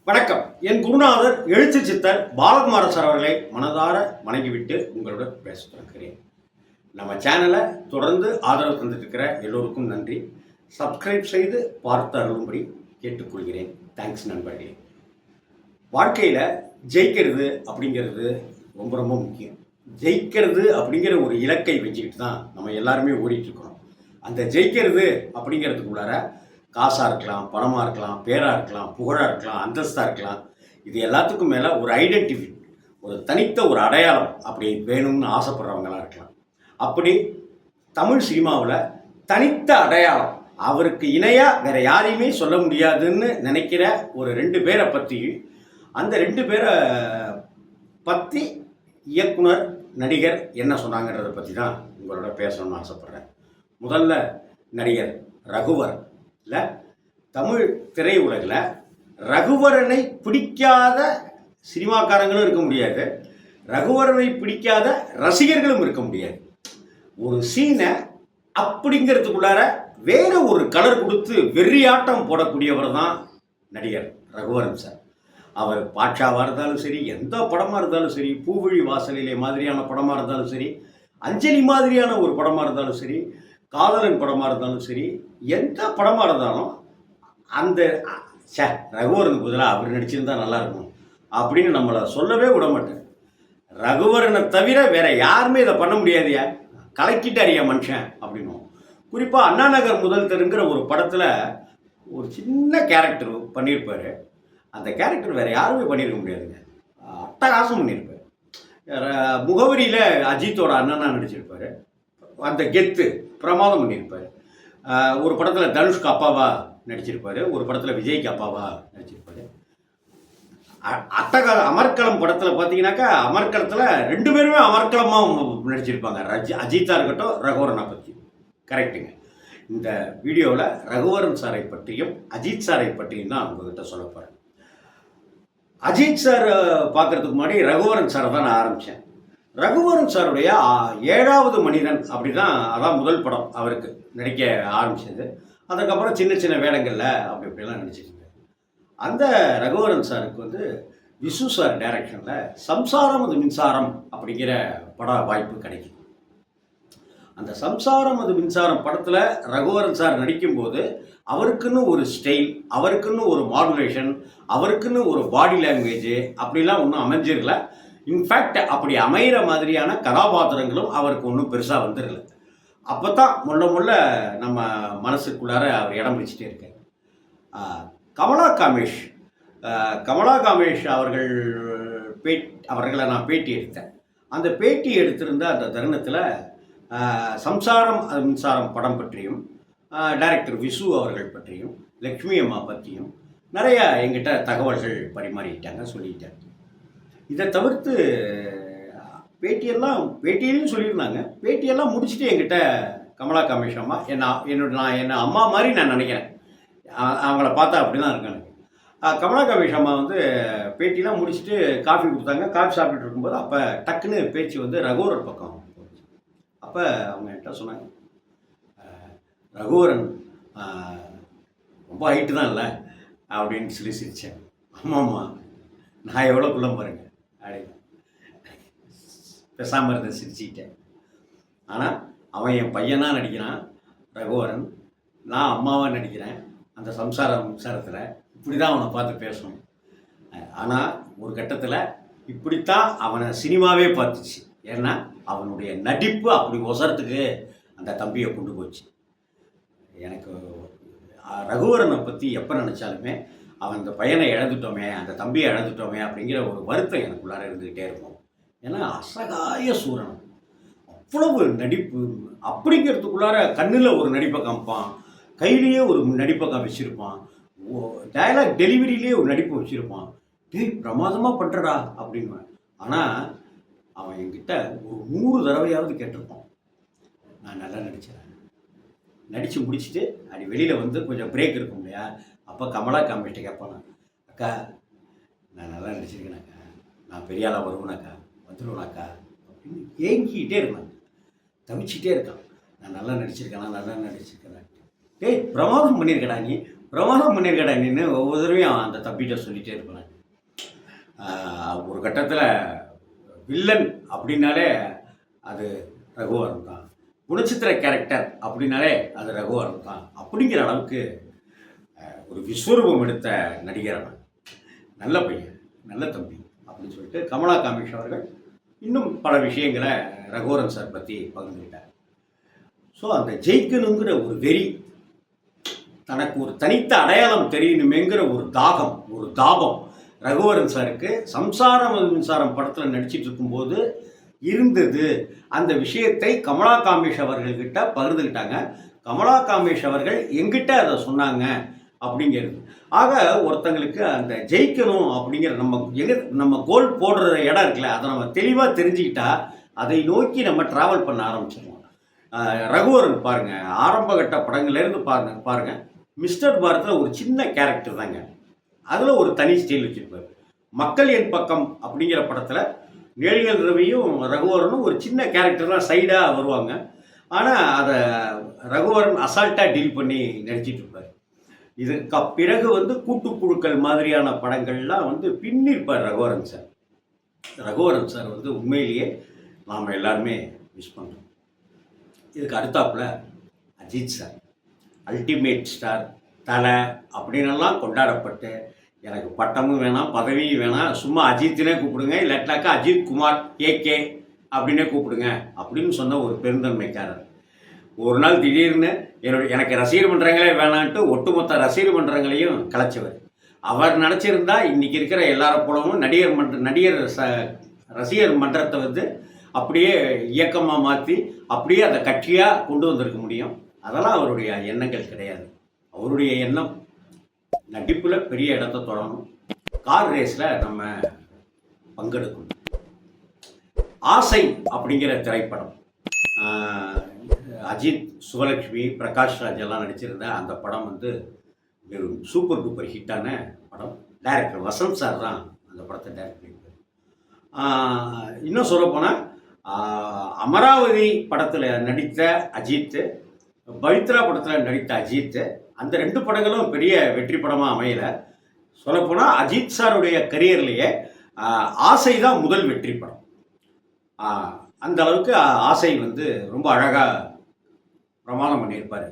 வணக்கம். என் குருநாதர் எழுத்து சித்தர் பாலகுமார சார் அவர்களை மனதார வணங்கிவிட்டு உங்களுடன் பேச தொடங்குகிறேன். நம்ம சேனலை தொடர்ந்து ஆதரவு தந்துட்டு இருக்கிற எல்லோருக்கும் நன்றி. சப்ஸ்கிரைப் செய்து பார்த்து அருளும்படி கேட்டுக்கொள்கிறேன். தேங்க்ஸ் நண்பர்களே. வாழ்க்கையில் ஜெயிக்கிறது அப்படிங்கிறது ரொம்ப ரொம்ப முக்கியம். ஜெயிக்கிறது அப்படிங்கிற ஒரு இலக்கை வச்சுக்கிட்டு தான் நம்ம எல்லாருமே ஓடிட்டுருக்கிறோம். அந்த ஜெயிக்கிறது அப்படிங்கிறதுக்குள்ளார காசாக இருக்கலாம், பணமாக இருக்கலாம், பேராக இருக்கலாம், புகழாக இருக்கலாம், அந்தஸ்தாக இருக்கலாம். இது எல்லாத்துக்கும் மேலே ஒரு ஐடென்டிஃபை, ஒரு தனித்த ஒரு அடையாளம் அப்படி வேணும்னு ஆசைப்படுறவங்களாம் இருக்கலாம். அப்படி தமிழ் சினிமாவில் தனித்த அடையாளம், அவருக்கு இணையாக வேறு யாரையுமே சொல்ல முடியாதுன்னு நினைக்கிற ஒரு 2 பேரை பற்றி, அந்த 2 பேரை பற்றி இயக்குனர் நடிகர் என்ன சொன்னாங்கன்றதை பற்றி தான் உங்களோட பேசணும்னு ஆசைப்பட்றேன். முதல்ல நடிகர் ரகுவர். இல்லை, தமிழ் திரையுலகில் ரகுவரனை பிடிக்காத சினிமாக்காரங்களும் இருக்க முடியாது, ரகுவரனை பிடிக்காத ரசிகர்களும் இருக்க முடியாது. ஒரு சீனை அப்படிங்கிறதுக்குள்ளார வேற ஒரு கலர் கொடுத்து வெறியாட்டம் போடக்கூடியவர் தான் நடிகர் ரகுவரன் சார். அவர் பாட்ஷாவாக இருந்தாலும் சரி, எந்த படமாக இருந்தாலும் சரி, பூவிழி வாசலிலே மாதிரியான படமாக இருந்தாலும் சரி, அஞ்சலி மாதிரியான ஒரு படமாக இருந்தாலும் சரி, காதலன் படமாக இருந்தாலும் சரி, எந்த படமாக இருந்தாலும் அந்த ரகுவரனுக்கு பதிலாக அவர் நடிச்சிருந்தா நல்லாயிருக்கும் அப்படின்னு நம்மளை சொல்லவே விட மாட்டேன். ரகுவரனை தவிர வேற யாருமே இதை பண்ண முடியாதியா, கலக்கிட்டாரியா மனுஷன் அப்படின்னும். குறிப்பாக அண்ணா நகர் முதல் தெருங்கிற ஒரு படத்தில் ஒரு சின்ன கேரக்டர் பண்ணியிருப்பார். அந்த கேரக்டர் வேறு யாருமே பண்ணியிருக்க முடியாதுங்க. அட்டகாசம் பண்ணியிருப்பார். முகவரியில் அஜித்தோட அண்ணனா நடிச்சிருப்பார். அந்த கெத்து பிரமாதம் பண்ணியிருப்பார். ஒரு படத்தில் தனுஷ்க்கு அப்பாவா நடிச்சிருப்பார், ஒரு படத்தில் விஜய்க்கு அப்பாவா நடிச்சிருப்பார். அமர்க்களம் படத்தில் பார்த்தீங்கன்னாக்கா, அமர்க்களத்தில் 2 பேருமே அமர்க்களமாக நடிச்சிருப்பாங்க. அஜித்தாக இருக்கட்டும், ரகுவரனை பற்றி. கரெக்டுங்க. இந்த வீடியோவில் ரகுவரன் சாரை பற்றியும் அஜித் சாரை பற்றியும் தான் உங்ககிட்ட சொல்ல போகிறேன். அஜித் சார் பார்க்குறதுக்கு முன்னாடி ரகுவரன் சாரை தான் நான் ஆரம்பித்தேன். ரகுவரன் சாருடைய 7வது மனிதன் அப்படி தான், அதான் முதல் படம் அவருக்கு நடிக்க ஆரம்பிச்சது. அதுக்கப்புறம் சின்ன சின்ன வேடங்களில் அப்படி இப்படிலாம் நடிச்சிருந்தார். அந்த ரகுவரன் சாருக்கு வந்து விசு சார் டைரக்ஷனில் சம்சாரம் அது மின்சாரம் அப்படிங்கிற பட வாய்ப்பு கிடைக்கும். அந்த சம்சாரம் அது மின்சாரம் படத்தில் ரகுவரன் சார் நடிக்கும்போது அவருக்குன்னு ஒரு ஸ்டைல், அவருக்குன்னு ஒரு மாடுலேஷன், அவருக்குன்னு ஒரு பாடி லாங்குவேஜ் அப்படிலாம் ஒன்றும் அமைஞ்சிருக்கல. இன்ஃபேக்ட் அப்படி அமைகிற மாதிரியான கதாபாத்திரங்களும் அவருக்கு ஒன்றும் பெருசாக வந்துடல. அப்போ தான் முள்ள நம்ம மனசுக்குள்ளார அவர் இடம் பிடிச்சிட்டே இருக்கார். கமலா காமேஷ் அவர்களை நான் பேட்டி எடுத்தேன். அந்த பேட்டி எடுத்திருந்த அந்த தருணத்தில் சம்சாரம் அது மின்சாரம் படம் பற்றியும், டைரக்டர் விசு அவர்கள் பற்றியும், லக்ஷ்மி அம்மா பற்றியும் நிறையா எங்கிட்ட தகவல்கள் பரிமாறிக்கிட்டாங்க, சொல்லிட்டாங்க. இதை தவிர்த்து பேட்டியிலையும் சொல்லியிருந்தாங்க. பேட்டியெல்லாம் முடிச்சுட்டு என்கிட்ட கமலா காமேஷ் அம்மா என்னை அம்மா மாதிரி நான் நினைக்கிறேன், அவங்கள பார்த்தா அப்படி தான் இருக்கு எனக்கு. கமலா காமேஷ் அம்மா வந்து பேட்டிலாம் முடிச்சுட்டு காஃபி கொடுத்தாங்க. காஃபி சாப்பிட்டுட்டு இருக்கும்போது அப்போ டக்குன்னு பேச்சு வந்து ரகுவரன் பக்கம் போச்சு. அப்போ அவங்க என்கிட்ட சொன்னாங்க, ரகுவரன் ரொம்ப ஹைட்டு தான் இல்லை அப்படின்னு சொல்லி சிரித்தேன். ஆமாம்மா, நான் எவ்வளோ குள்ளம் பாருங்க அப்படின்னு பேசாமல் இருந்த சிரிச்சுக்கிட்டேன். ஆனால் அவன் என் பையனாக நடிக்கிறான் ரகுவரன், நான் அம்மாவாக நடிக்கிறேன். அந்த சம்சாரத்தில் இப்படி தான் அவனை பார்த்து பேசணும். ஆனால் ஒரு கட்டத்தில் இப்படித்தான் அவனை சினிமாவே பார்த்துச்சு. ஏன்னா அவனுடைய நடிப்பு அப்படி ஒசரத்துக்கு அந்த தம்பியை கொண்டு போச்சு. எனக்கு ரகுவரனை பற்றி எப்போ நினச்சாலுமே அவன் அந்த பையனை இழந்துட்டோமே, அந்த தம்பியை இழந்துட்டோமே அப்படிங்கிற ஒரு வருத்தம் எனக்குள்ளார இருந்துக்கிட்டே இருக்கும். ஏன்னா அசகாய சூரன், அவ்வளவு நடிப்பு. அப்படிங்கிறதுக்குள்ளார கண்ணில் ஒரு நடிப்பை காமிப்பான், கையிலேயே ஒரு நடிப்பை காமிச்சிருப்பான், டயலாக் டெலிவரியிலே ஒரு நடிப்பை வச்சுருப்பான். டேய் பிரமாதமாக பண்ணுறடா அப்படின்னு. ஆனால் அவன் என்கிட்ட ஒரு 100 தடவையாவது கேட்டிருப்பான், நான் நல்லா நடித்தேன். நடித்து முடிச்சுட்டு அப்படி வெளியில் வந்து கொஞ்சம் பிரேக் இருக்கும் இல்லையா, அப்போ கமலா காமிட்ட கேட்பான், அக்கா நான் நல்லா நடிச்சிருக்கேனாக்கா, நான் பெரிய ஆளாக வருவேனாக்கா, வந்துடுவேனாக்கா அப்படின்னு ஏங்கிக்கிட்டே இருக்கான், தவிச்சிக்கிட்டே இருக்கான். நான் நல்லா நடிச்சிருக்கேனா, நல்லா நடிச்சிருக்கேன். டேய் பிரமாதம் பண்ணியிருக்கடா, நீ பிரமாதம் பண்ணியிருக்கடா நின்று ஒவ்வொரு தடவையும் அந்த தம்பிகிட்ட சொல்லிகிட்டே இருப்பேன். ஒரு கட்டத்தில் வில்லன் அப்படின்னாலே அது ரகுவரன் தான், குணச்சித்திர கேரக்டர் அப்படின்னாலே அது ரகுவரன் தான் அப்படிங்கிற அளவுக்கு ஒரு விஸ்வரூபம் எடுத்த நடிகர் அவன். நல்ல பையன், நல்ல தம்பி அப்படின்னு சொல்லிட்டு கமலா காமேஷ் அவர்கள் இன்னும் பல விஷயங்களை ரகுவரன் சார் பற்றி பகிர்ந்துக்கிட்டார். ஸோ அந்த ஜெயிக்கணுங்கிற ஒரு வெறி, தனக்கு ஒரு தனித்த அடையாளம் தெரியணுமேங்கிற ஒரு தாகம், ஒரு தாபம் ரகுவரன் சாருக்கு சம்சாரம் மின்சாரம் படத்தில் நடிச்சிட்டு இருக்கும்போது இருந்தது. அந்த விஷயத்தை கமலா காமேஷ் அவர்கள்கிட்ட பகிர்ந்துக்கிட்டாங்க. கமலா காமேஷ் அவர்கள் எங்கிட்ட அதை சொன்னாங்க அப்படிங்கிறது. ஆக ஒருத்தங்களுக்கு அந்த ஜெயிக்கணும் அப்படிங்கிற நம்ம கோல் போடுற இடம் இருக்குல்ல, அதை நம்ம தெளிவாக தெரிஞ்சுக்கிட்டா அதை நோக்கி நம்ம ட்ராவல் பண்ண ஆரம்பிச்சிடுவோம். ரகுவரன் பாருங்கள், ஆரம்பகட்ட படங்கள்லேருந்து பாருங்கள் மிஸ்டர் பாரத்தில் ஒரு சின்ன கேரக்டர் தாங்க, அதில் ஒரு தனி ஸ்டைல் வச்சுருப்பார். மக்கள் என் பக்கம் அப்படிங்கிற படத்தில் நேழியல் ரவியும் ரகுவரனும் ஒரு சின்ன கேரக்டர் தான், சைடாக வருவாங்க. ஆனால் அதை ரகுவரன் அசால்ட்டாக டீல் பண்ணி நடிச்சிட்டு இருப்பார். இதுக்கு பிறகு கூட்டுப்புழுக்கள் மாதிரியான படங்கள்லாம் பின்னிருப்பார் ரகுவரன் சார். ரகுவரன் சார் உண்மையிலேயே நாம் எல்லாருமே மிஸ் பண்ணுறோம். இதுக்கு அடுத்தாப்புல அஜித் சார், அல்டிமேட் ஸ்டார், தலை அப்படின்னெல்லாம் கொண்டாடப்பட்டு, எனக்கு பட்டமும் வேணாம் பதவியும் வேணாம், சும்மா அஜித்தினே கூப்பிடுங்க, இல்லாட்டாக்கா அஜித் குமார் ஏகே அப்படின்னே கூப்பிடுங்க அப்படின்னு சொன்ன ஒரு பெருந்தன்மைக்காரர். ஒரு நாள் திடீர்னு எனக்கு ரசிகர் மன்றங்களே வேணான்ட்டு ஒட்டுமொத்த ரசிகர் மன்றங்களையும் கலைச்சவர். அவர் நினச்சிருந்தா இன்றைக்கி இருக்கிற எல்லார போலவும் நடிகர் ரசிகர் மன்றத்தை அப்படியே இயக்கமாக மாற்றி அப்படியே அதை கட்சியாக கொண்டு வந்திருக்க முடியும். அதெல்லாம் அவருடைய எண்ணங்கள் கிடையாது. அவருடைய எண்ணம் நடிப்பில் பெரிய இடத்தை தொடரணும், கார் ரேஸில் நம்ம பங்கெடுக்கணும். ஆசை அப்படிங்கிற திரைப்படம், அஜித், சுவலட்சுமி, பிரகாஷ் ராஜ் எல்லாம் நடிச்சிருந்த அந்த படம் சூப்பர் டூப்பர் ஹிட்டான படம். டைரக்டர் வசந்த் சார் தான் அந்த படத்தை டைரக்ட் பண்ணியிருக்காரு. இன்னும் சொல்லப்போனால் அமராவதி படத்தில் நடித்த அஜித், பவித்ரா படத்தில் நடித்த அஜித், அந்த 2 படங்களும் பெரிய வெற்றி படமாக அமையலை. சொல்லப்போனால் அஜித் சாருடைய கரியர்லேயே ஆசை தான் முதல் வெற்றி படம். அந்த அளவுக்கு ஆசை ரொம்ப அழகாக பிரமாணம் பண்ணியிருப்பார்.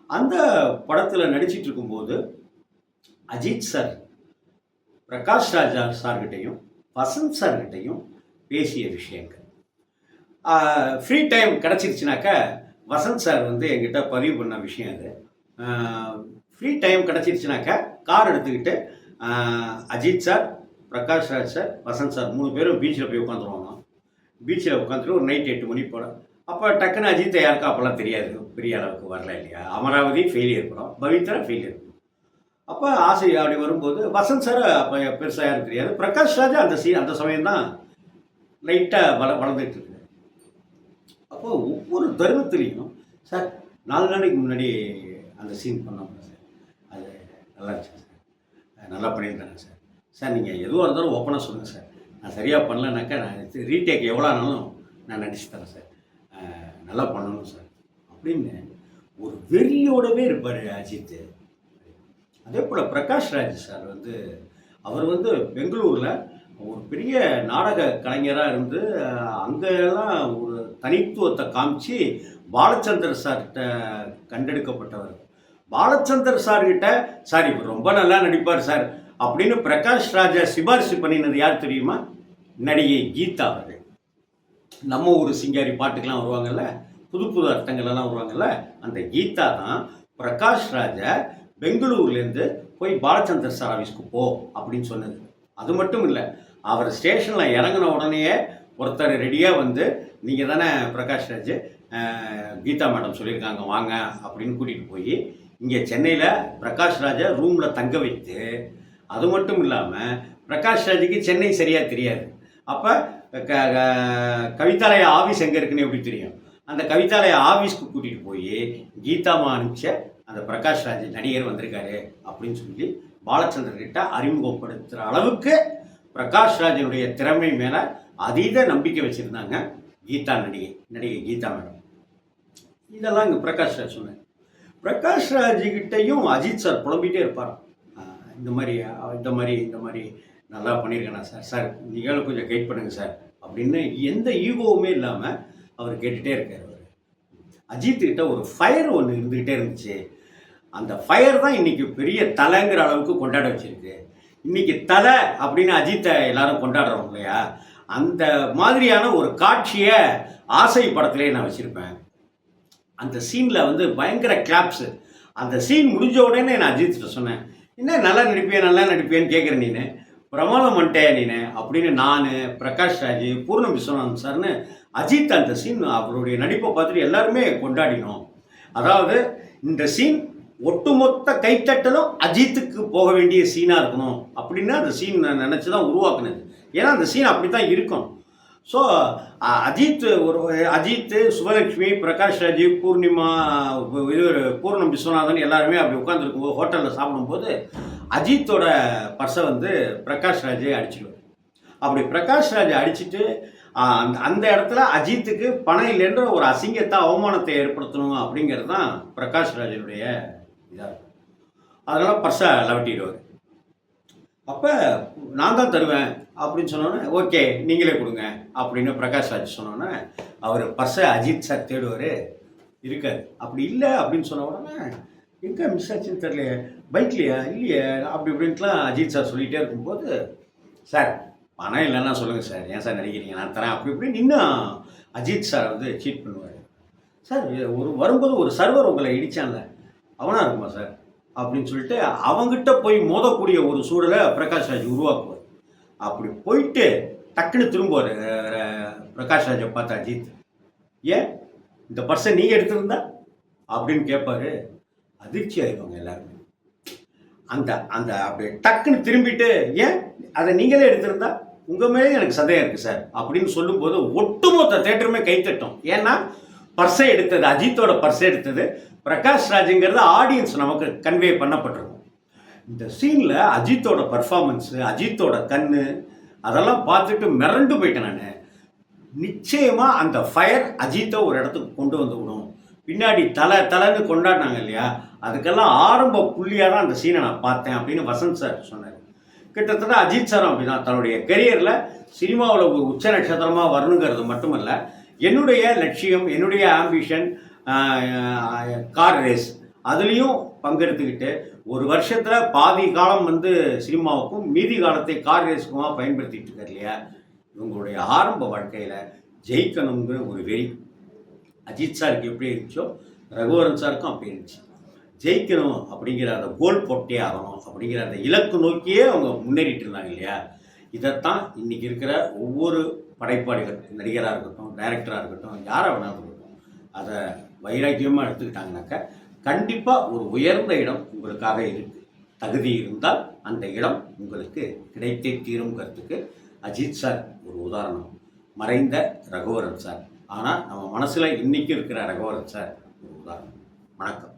அந்த படத்தில் நடிச்சிட்டு இருக்கும்போது அஜித் சார் பிரகாஷ் ராஜா சார்கிட்டையும் வசந்த் சார்கிட்டையும் பேசிய விஷயங்கள், ஃப்ரீ டைம் கிடச்சிருச்சுனாக்கா வசந்த் சார் எங்கிட்ட பதிவு பண்ண விஷயம் அது. ஃப்ரீ டைம் கிடச்சிருச்சுனாக்கா கார் எடுத்துக்கிட்டு Ajith sir, Prakash Raj sir, Vasanth sir 3 பேரும் பீச்சில் போய் உட்காந்துருவாங்க. பீச்சில் உட்காந்துட்டு ஒரு நைட் 8 மணி போல். அப்போ டக்குன்னு அஜித்தை யாருக்கும் அப்போல்லாம் தெரியாது, பெரிய அளவுக்கு வரல இல்லையா. அமராவதி ஃபெயிலியர் படம், பவித்ரா ஃபெயிலியர் படம். அப்போ ஆசை அப்படி வரும்போது வசந்த் சார் அப்போ பெருசாக யாரும் தெரியாது. பிரகாஷ் ராஜா அந்த சமயம் தான் லைட்டாக வளர்ந்துட்டு இருக்கு. அப்போ ஒவ்வொரு தருணத்துலேயும் சார் 4 நாளைக்கு முன்னாடி அந்த சீன் பண்ணோம் சார், அது நல்லா இருந்துச்சு சார், நல்லா பண்ணியிருந்தாங்க சார். சார் நீங்கள் எதுவாக இருந்தாலும் ஓப்பனாக சொல்லுங்கள் சார், நான் சரியாக பண்ணலனாக்கா நான் ரீடேக் எவ்வளோ ஆனாலும் நான் நடிச்சு தரேன் சார், நல்லா பண்ணணும் சார் அப்படின்னு ஒரு வெறியோடவே இருப்பார் அஜித். அதே போல் பிரகாஷ் ராஜ் சார் அவர் பெங்களூரில் ஒரு பெரிய நாடக கலைஞராக இருந்து அங்கெல்லாம் ஒரு தனித்துவத்தை காமிச்சு பாலச்சந்தர் சார்கிட்ட கண்டெடுக்கப்பட்டவர். பாலச்சந்தர் சார்கிட்ட சார் இவர் ரொம்ப நல்லா நடிப்பார் சார் அப்படின்னு பிரகாஷ் ராஜா சிபாரிசு பண்ணினது யார் தெரியுமா? நடிகை கீதா அவர்கள். நம்ம ஊர் சிங்காரி பாட்டுக்கெல்லாம் வருவாங்கல்ல, புது புது அர்த்தங்கள்லாம் வருவாங்கல்ல, அந்த கீதா தான் பிரகாஷ் ராஜா பெங்களூர்லேருந்து போய் பாலச்சந்தர் சார் ஆஃபீஸ்க்கு போ அப்படின்னு சொன்னது. அது மட்டும் இல்லை, அவர் ஸ்டேஷனில் இறங்கின உடனேயே ஒருத்தர் ரெடியாக நீங்கள் தானே பிரகாஷ் ராஜ், கீதா மேடம் சொல்லியிருக்காங்க வாங்க அப்படின்னு கூட்டிகிட்டு போய் இங்கே சென்னையில் பிரகாஷ் ராஜை ரூமில் தங்க வைத்து, அது மட்டும் இல்லாமல் பிரகாஷ் ராஜுக்கு சென்னை சரியாக தெரியாது. அப்போ கவிதாலய ஆஃபீஸ் எங்கே இருக்குன்னு எப்படி தெரியும்? அந்த கவிதாலய ஆஃபீஸ்க்கு கூட்டிகிட்டு போய் கீதாமா அனுப்பிச்ச அந்த பிரகாஷ் ராஜ் நடிகர் வந்திருக்காரு அப்படின்னு சொல்லி பாலச்சந்தர்கிட்ட அறிமுகப்படுத்துகிற அளவுக்கு பிரகாஷ் ராஜனுடைய திறமை மேலே அதீத நம்பிக்கை வச்சுருந்தாங்க நடிகை கீதா மேடம். இதெல்லாம் இங்கே பிரகாஷ் ராஜ் சொன்னார். பிரகாஷ் ராஜ்கிட்டையும் அஜித் சார் புலம்பிகிட்டே இருப்பார். இந்த மாதிரி இந்த மாதிரி இந்த மாதிரி நல்லா பண்ணியிருக்கேண்ணா சார், சார் நீங்களும் கொஞ்சம் கைட் பண்ணுங்கள் சார் அப்படின்னு எந்த ஈகோவுமே இல்லாமல் அவர் கேட்டுகிட்டே இருக்கார். அவர் அஜித்துக்கிட்ட ஒரு ஃபயர் ஒன்று இருந்துக்கிட்டே இருந்துச்சு. அந்த ஃபயர் தான் இன்றைக்கி பெரிய தலைங்கிற அளவுக்கு கொண்டாட வச்சுருக்கு. இன்றைக்கி தலை அப்படின்னு அஜித்தை எல்லாரும் கொண்டாடுறோம் இல்லையா, அந்த மாதிரியான ஒரு காட்சியை ஆசை படத்திலே நான் வச்சுருப்பேன். அந்த சீனில் வந்து பயங்கர கிளாப்ஸு. அந்த சீன் முடிஞ்ச உடனே நான் அஜித்திட்ட சொன்னேன், என்ன நல்லா நடிப்பேன்னு கேட்குறேன் நீனு, பிரமாதம் பண்ணிட்டேன் நீனு அப்படின்னு நான், பிரகாஷ் ராஜ், பூர்ணம் விஸ்வநாதன் சார்னு அஜித் அந்த சீன் அவருடைய நடிப்பை பார்த்துட்டு எல்லாருமே கொண்டாடினோம். அதாவது இந்த சீன் ஒட்டுமொத்த கைத்தட்டலும் அஜித்துக்கு போக வேண்டிய சீனாக இருக்கணும் அப்படின்னு அந்த சீன் நினச்சி தான் உருவாக்குனது. ஏன்னா அந்த சீன் அப்படி தான் இருக்கும். ஸோ அஜித், சுபலட்சுமி, பிரகாஷ் ராஜ், பூர்ணிமா, பூர்ணம் விஸ்வநாதன் எல்லாருமே அப்படி உட்காந்துருக்கும்போது ஹோட்டலில் சாப்பிடும்போது அஜித்தோட பர்ஸை வந்து பிரகாஷ் ராஜே அடிச்சிடுவார். அப்படி பிரகாஷ் ராஜ் அடிச்சுட்டு அந்த இடத்துல அஜித்துக்கு பணம் இல்லைன்ற ஒரு அசிங்கத்தை, அவமானத்தை ஏற்படுத்தணும் அப்படிங்கிறது தான் பிரகாஷ் ராஜனுடைய இதாக இருக்கும். அதனால் பர்ஸை லவட்டிடுவார். அப்போ நான் தான் தருவேன் அப்படின்னு சொன்னோன்னே, ஓகே நீங்களே கொடுங்க அப்படின்னு பிரகாஷ் ராஜ் சொன்னோன்னே அவர் பர்ஸை அஜித் சார் தேடுவார், இருக்காது. அப்படி இல்லை அப்படின்னு சொன்ன உடனே எங்கே மிஸ் ஆச்சுன்னு தெரியலையே, பைக்லையா இல்லையே அப்படி இப்படின்ட்டுலாம் அஜித் சார் சொல்லிகிட்டே இருக்கும்போது, சார் பணம் இல்லைன்னா சொல்லுங்கள் சார், ஏன் சார் நடிக்கிறீங்க, நான் தரேன் அப்படி இப்படின்னு இன்னும் அஜித் சார் வந்து சீட் பண்ணுவார். சார் வரும்போது ஒரு சர்வர் உங்களை இடித்தான்ல, அவனாக இருக்குமா சார் அப்படின்னு சொல்லிட்டு அவங்ககிட்ட போய் மோதக்கூடிய ஒரு சூழலை பிரகாஷ் ராஜ் உருவாக்குவார். அப்படி போயிட்டு டக்குன்னு திரும்புவார் பிரகாஷ் ராஜை பார்த்து அஜித், ஏன் இந்த பர்ஸை நீங்கள் எடுத்திருந்தா அப்படின்னு கேட்பாரு. அதிர்ச்சி ஆகிடுவாங்க எல்லாருமே. அந்த அந்த அப்படி டக்குன்னு திரும்பிட்டு, ஏன் அதை நீங்களே எடுத்திருந்தா உங்கள் மேலே எனக்கு சந்தேகம் இருக்குது சார் அப்படின்னு சொல்லும்போது ஒட்டுமொத்த தேட்டருமே கைத்தட்டும். ஏன்னா பர்ஸை எடுத்தது, அஜித்தோட பர்ஸை எடுத்தது பிரகாஷ் ராஜுங்கிறது ஆடியன்ஸ் நமக்கு கன்வே பண்ணப்பட்டிருக்கும். இந்த சீனில் அஜித்தோட பர்ஃபார்மன்ஸு, அஜித்தோட கண்ணு அதெல்லாம் பார்த்துட்டு மிரண்டு போயிட்டேன் நான். நிச்சயமாக அந்த ஃபயர் அஜித்தை ஒரு இடத்துக்கு கொண்டு வந்து விடும். பின்னாடி தலைன்னு கொண்டாடினாங்க இல்லையா, அதுக்கெல்லாம் ஆரம்ப புள்ளியாக தான் அந்த சீனை நான் பார்த்தேன் அப்படின்னு வசந்த் சார் சொன்னார். கிட்டத்தட்ட அஜித் சாரும் அப்படி தான் தன்னுடைய கெரியரில் சினிமாவில் ஒரு உச்ச நட்சத்திரமாக வரணுங்கிறது மட்டுமல்ல, என்னுடைய லட்சியம், என்னுடைய ஆம்பிஷன் கார் ரேஸ், அதுலேயும் பங்கெடுத்துக்கிட்டு ஒரு வருஷத்தில் பாதி காலம் வந்து சினிமாவுக்கும் மீதி காலத்தை கார் ரேஸுக்குமா பயன்படுத்திகிட்டு இருக்கார் இல்லையா. இவங்களுடைய ஆரம்ப வாழ்க்கையில் ஜெயிக்கணுங்கிற ஒரு வெறி அஜித் சாருக்கு எப்படி இருந்துச்சோ ரகுவரன் சாருக்கும் அப்படி இருந்துச்சு. ஜெயிக்கணும் அப்படிங்கிற அந்த கோல் போட்டே ஆகணும் அப்படிங்கிற அந்த இலக்கு நோக்கியே அவங்க முன்னேறிட்டு இருந்தாங்க இல்லையா. இதைத்தான் இன்றைக்கி இருக்கிற ஒவ்வொரு படைப்பாளிகள், நடிகராக இருக்கட்டும், டைரக்டராக இருக்கட்டும், யாராக வேணாலும் இருக்கட்டும், அதை வைராக்கியமாக எடுத்துக்கிட்டாங்கனாக்கா கண்டிப்பாக ஒரு உயர்ந்த இடம் உங்களுக்காக இருக்குது. தகுதி இருந்தால் அந்த இடம் உங்களுக்கு கிடைத்தே தீருங்கிறதுக்கு அஜித் சார் ஒரு உதாரணம், மறைந்த ரகுவரன் சார். ஆனால் நம்ம மனசில் இன்றைக்கி இருக்கிற ரகுவரன் சார் ஒரு உதாரணம். வணக்கம்.